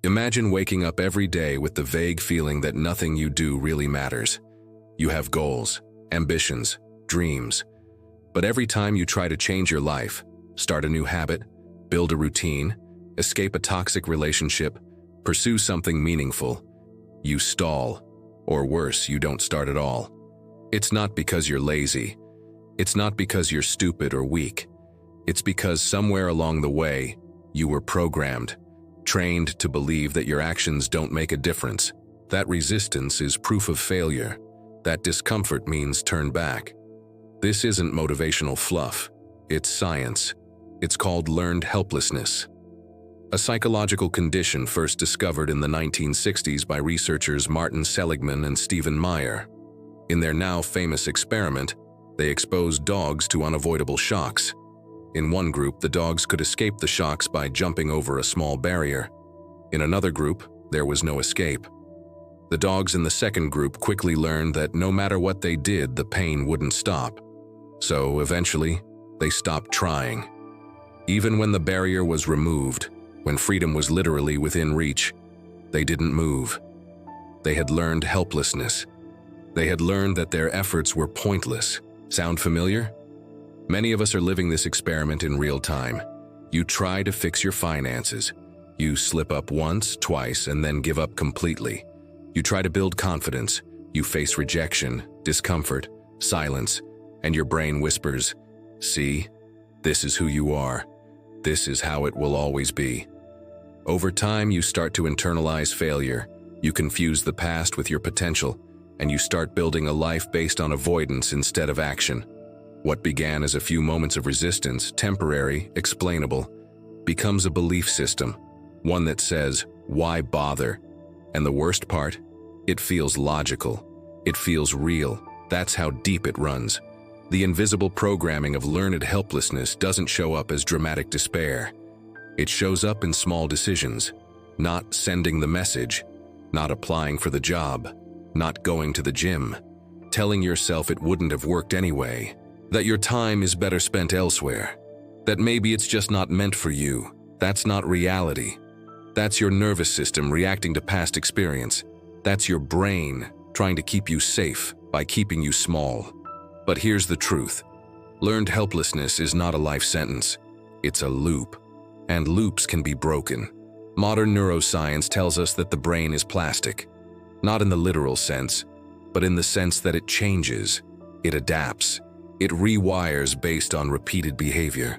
Imagine waking up every day with the vague feeling that nothing you do really matters. You have goals, ambitions, dreams. But every time you try to change your life, start a new habit, build a routine, escape a toxic relationship, pursue something meaningful, you stall. Or worse, you don't start at all. It's not because you're lazy. It's not because you're stupid or weak. It's because somewhere along the way, you were programmed, trained to believe that your actions don't make a difference. That resistance is proof of failure. That discomfort means turn back. This isn't motivational fluff. It's science. It's called learned helplessness. A psychological condition first discovered in the 1960s by researchers Martin Seligman and Stephen Meyer. In their now famous experiment, they exposed dogs to unavoidable shocks. In one group, the dogs could escape the shocks by jumping over a small barrier. In another group, there was no escape. The dogs in the second group quickly learned that no matter what they did, the pain wouldn't stop. So eventually, they stopped trying. Even when the barrier was removed, when freedom was literally within reach, they didn't move. They had learned helplessness. They had learned that their efforts were pointless. Sound familiar? Many of us are living this experiment in real time. You try to fix your finances. You slip up once, twice, and then give up completely. You try to build confidence. You face rejection, discomfort, silence, and your brain whispers, "See, this is who you are. This is how it will always be." Over time, you start to internalize failure. You confuse the past with your potential, and you start building a life based on avoidance instead of action. What began as a few moments of resistance, temporary, explainable, becomes a belief system, one that says, "Why bother?" And the worst part? It feels logical. It feels real. That's how deep it runs. The invisible programming of learned helplessness doesn't show up as dramatic despair. It shows up in small decisions, not sending the message, not applying for the job, not going to the gym, telling yourself it wouldn't have worked anyway, that your time is better spent elsewhere, that maybe it's just not meant for you. That's not reality. That's your nervous system reacting to past experience. That's your brain trying to keep you safe by keeping you small. But here's the truth. Learned helplessness is not a life sentence. It's a loop. And loops can be broken. Modern neuroscience tells us that the brain is plastic. Not in the literal sense, but in the sense that it changes. It adapts. It rewires based on repeated behavior.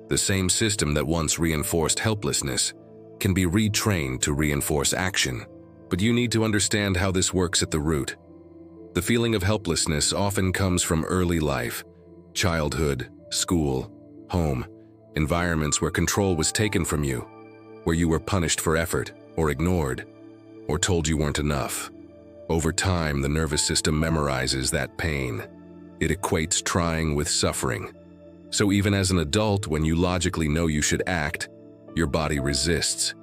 The same system that once reinforced helplessness can be retrained to reinforce action. But you need to understand how this works at the root. The feeling of helplessness often comes from early life, childhood, school, home, environments where control was taken from you, where you were punished for effort, or ignored, or told you weren't enough. Over time, the nervous system memorizes that pain. It equates trying with suffering. So even as an adult, when you logically know you should act, your body resists.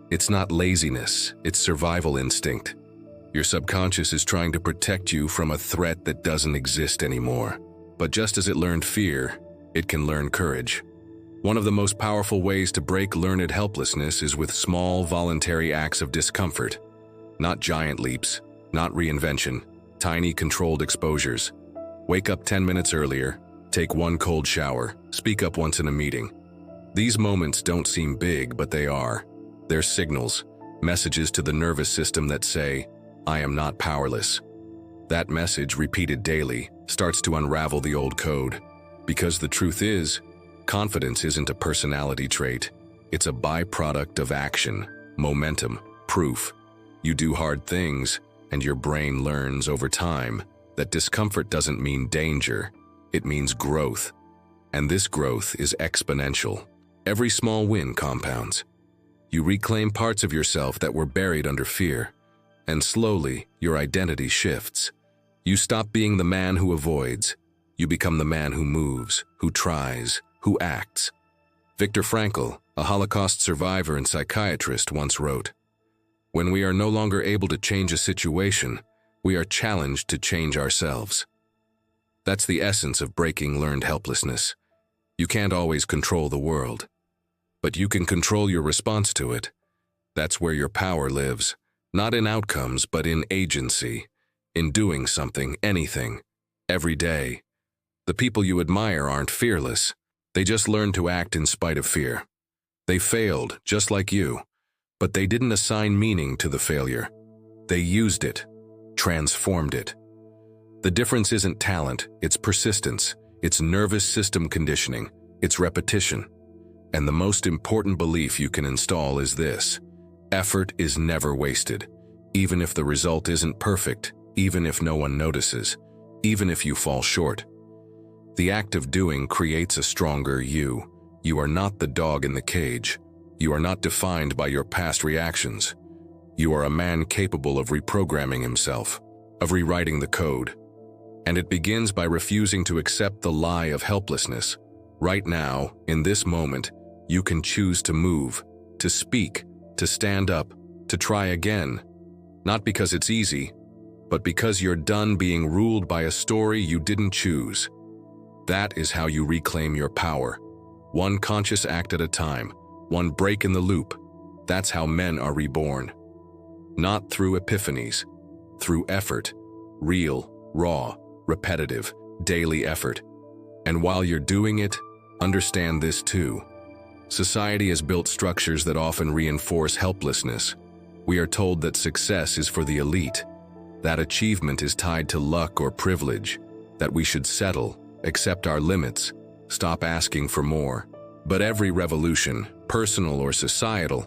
It's not laziness, it's survival instinct. Your subconscious is trying to protect you from a threat that doesn't exist anymore. But just as it learned fear, it can learn courage. One of the most powerful ways to break learned helplessness is with small, voluntary acts of discomfort. Not giant leaps, not reinvention, tiny controlled exposures. Wake up 10 minutes earlier, take one cold shower, speak up once in a meeting. These moments don't seem big, but they are. They're signals, messages to the nervous system that say, "I am not powerless." That message, repeated daily, starts to unravel the old code. Because the truth is, confidence isn't a personality trait. It's a byproduct of action, momentum, proof. You do hard things, and your brain learns over time that discomfort doesn't mean danger, it means growth. And this growth is exponential. Every small win compounds. You reclaim parts of yourself that were buried under fear, and slowly your identity shifts. You stop being the man who avoids. You become the man who moves, who tries, who acts. Viktor Frankl, a Holocaust survivor and psychiatrist, once wrote, "When we are no longer able to change a situation, we are challenged to change ourselves." That's the essence of breaking learned helplessness. You can't always control the world, but you can control your response to it. That's where your power lives, not in outcomes, but in agency, in doing something, anything, every day. The people you admire aren't fearless. They just learn to act in spite of fear. They failed, just like you, but they didn't assign meaning to the failure. They used it, transformed it. The difference isn't talent, it's persistence, it's nervous system conditioning, it's repetition. And the most important belief you can install is this: effort is never wasted, even if the result isn't perfect, even if no one notices, even if you fall short. The act of doing creates a stronger you. You are not the dog in the cage. You are not defined by your past reactions. You are a man capable of reprogramming himself, of rewriting the code. And it begins by refusing to accept the lie of helplessness. Right now, in this moment, you can choose to move, to speak, to stand up, to try again. Not because it's easy, but because you're done being ruled by a story you didn't choose. That is how you reclaim your power. One conscious act at a time, one break in the loop. That's how men are reborn. Not through epiphanies, through effort, real, raw, repetitive, daily effort. And while you're doing it, understand this too. Society has built structures that often reinforce helplessness. We are told that success is for the elite, that achievement is tied to luck or privilege, that we should settle, accept our limits, stop asking for more. But every revolution, personal or societal,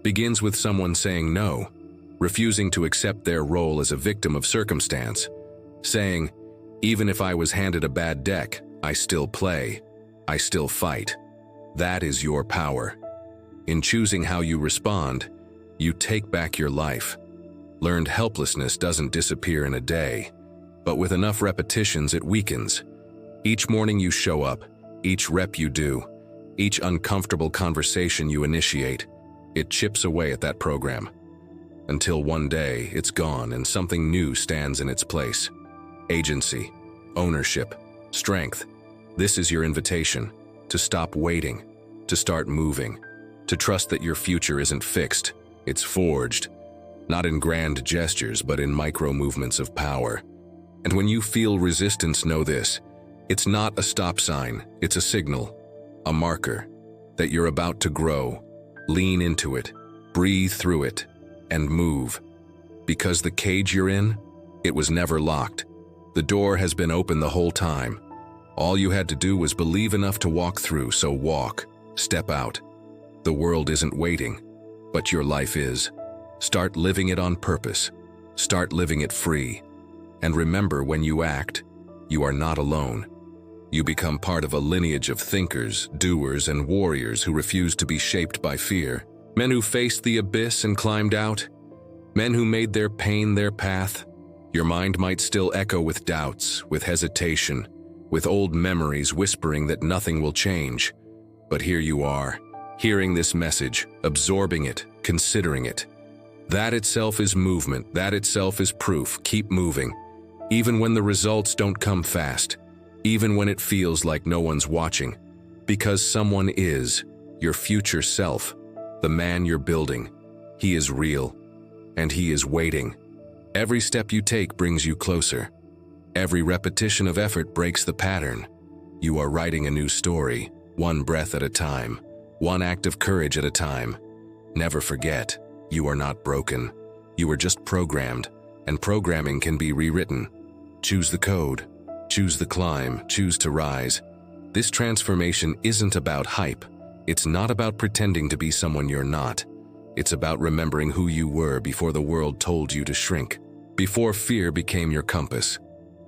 begins with someone saying no, refusing to accept their role as a victim of circumstance, saying, even if I was handed a bad deck, I still play, I still fight. That is your power. In choosing how you respond, you take back your life. Learned helplessness doesn't disappear in a day, but with enough repetitions it weakens. Each morning you show up, each rep you do, each uncomfortable conversation you initiate, it chips away at that program. Until one day it's gone and something new stands in its place. Agency, ownership, strength. This is your invitation to stop waiting, to start moving, to trust that your future isn't fixed, it's forged. Not in grand gestures, but in micro movements of power. And when you feel resistance, know this: it's not a stop sign, it's a signal, a marker that you're about to grow. Lean into it, breathe through it, and move. Because the cage you're in, it was never locked. The door has been open the whole time. All you had to do was believe enough to walk through, so walk, step out. The world isn't waiting, but your life is. Start living it on purpose. Start living it free. And remember, when you act, you are not alone. You become part of a lineage of thinkers, doers, and warriors who refuse to be shaped by fear. Men who faced the abyss and climbed out. Men who made their pain their path. Your mind might still echo with doubts, with hesitation, with old memories whispering that nothing will change. But here you are, hearing this message, absorbing it, considering it. That itself is movement, that itself is proof. Keep moving, even when the results don't come fast, even when it feels like no one's watching, because someone is, your future self, the man you're building. He is real, and he is waiting. Every step you take brings you closer. Every repetition of effort breaks the pattern. You are writing a new story, one breath at a time, one act of courage at a time. Never forget, you are not broken. You are just programmed, and programming can be rewritten. Choose the code, choose the climb, choose to rise. This transformation isn't about hype. It's not about pretending to be someone you're not. It's about remembering who you were before the world told you to shrink, before fear became your compass.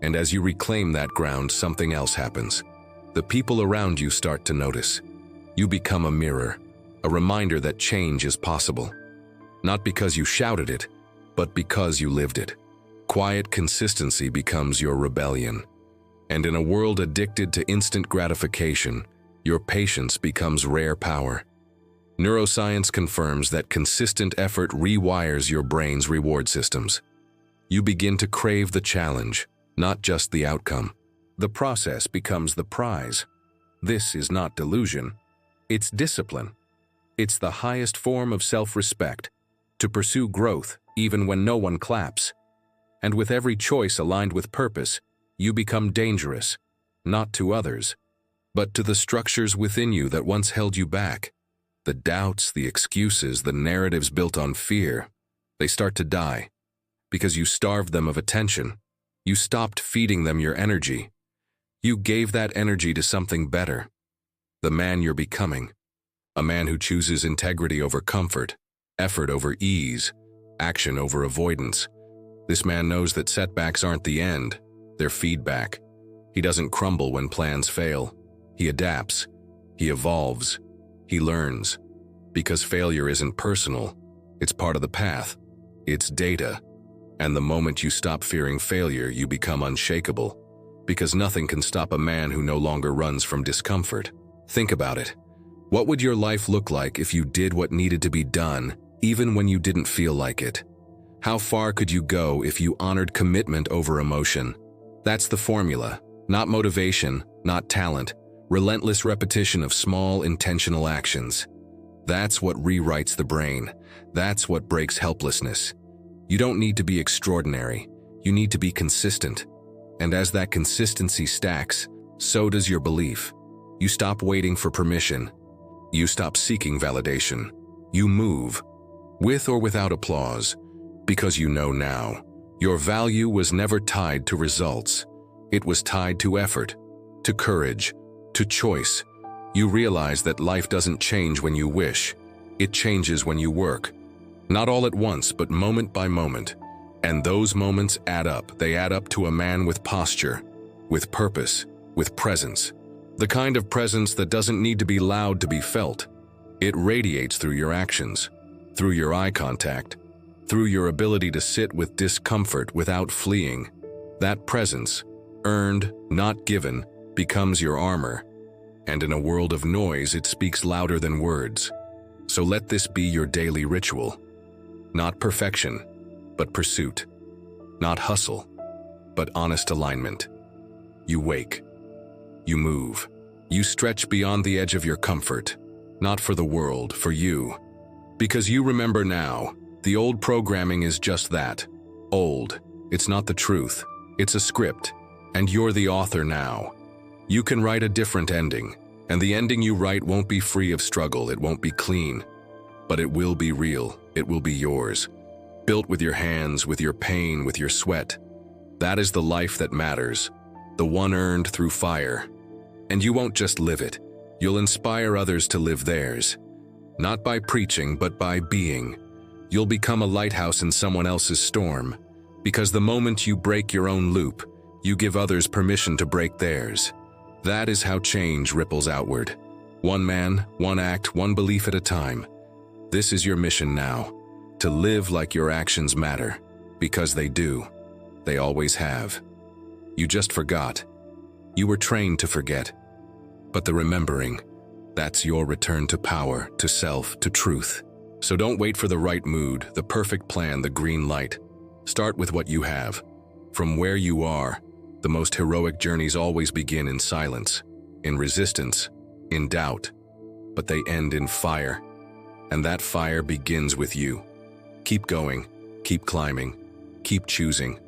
And as you reclaim that ground, something else happens. The people around you start to notice. You become a mirror, a reminder that change is possible. Not because you shouted it, but because you lived it. Quiet consistency becomes your rebellion. And in a world addicted to instant gratification, your patience becomes rare power. Neuroscience confirms that consistent effort rewires your brain's reward systems. You begin to crave the challenge, not just the outcome. The process becomes the prize. This is not delusion. It's discipline. It's the highest form of self-respect. to pursue growth even when no one claps. And with every choice aligned with purpose, you become dangerous, not to others, but to the structures within you that once held you back. The doubts, the excuses, the narratives built on fear, they start to die because you starved them of attention. You stopped feeding them your energy. You gave that energy to something better. The man you're becoming. A man who chooses integrity over comfort, effort over ease, action over avoidance. This man knows that setbacks aren't the end, they're feedback. He doesn't crumble when plans fail. He adapts. He evolves. He learns. Because failure isn't personal. It's part of the path. It's data. And the moment you stop fearing failure, you become unshakable. Because nothing can stop a man who no longer runs from discomfort. Think about it. What would your life look like if you did what needed to be done, even when you didn't feel like it? How far could you go if you honored commitment over emotion? That's the formula. Not motivation, not talent. Relentless repetition of small, intentional actions. That's what rewrites the brain. That's what breaks helplessness. You don't need to be extraordinary. You need to be consistent. And as that consistency stacks, so does your belief. You stop waiting for permission. You stop seeking validation. You move, with or without applause, because you know now. Your value was never tied to results. It was tied to effort, to courage, to choice. You realize that life doesn't change when you wish. It changes when you work. Not all at once, but moment by moment. And those moments add up. They add up to a man with posture, with purpose, with presence. The kind of presence that doesn't need to be loud to be felt. It radiates through your actions, through your eye contact, through your ability to sit with discomfort without fleeing. That presence, earned, not given, becomes your armor. And in a world of noise, it speaks louder than words. So let this be your daily ritual. Not perfection, but pursuit. Not hustle, but honest alignment. You wake. You move. You stretch beyond the edge of your comfort. Not for the world, for you. Because you remember now, the old programming is just that. Old. It's not the truth. It's a script. And you're the author now. You can write a different ending. And the ending you write won't be free of struggle. It won't be clean. But it will be real. It will be yours. Built with your hands, with your pain, with your sweat. That is the life that matters. The one earned through fire. And you won't just live it. You'll inspire others to live theirs. Not by preaching, but by being. You'll become a lighthouse in someone else's storm. Because the moment you break your own loop, you give others permission to break theirs. That is how change ripples outward. One man, one act, one belief at a time. This is your mission now. To live like your actions matter. Because they do. They always have. You just forgot. You were trained to forget. But the remembering, that's your return to power, to self, to truth. So don't wait for the right mood, the perfect plan, the green light. Start with what you have. From where you are, the most heroic journeys always begin in silence, in resistance, in doubt. But they end in fire. And that fire begins with you. Keep going, keep climbing, keep choosing.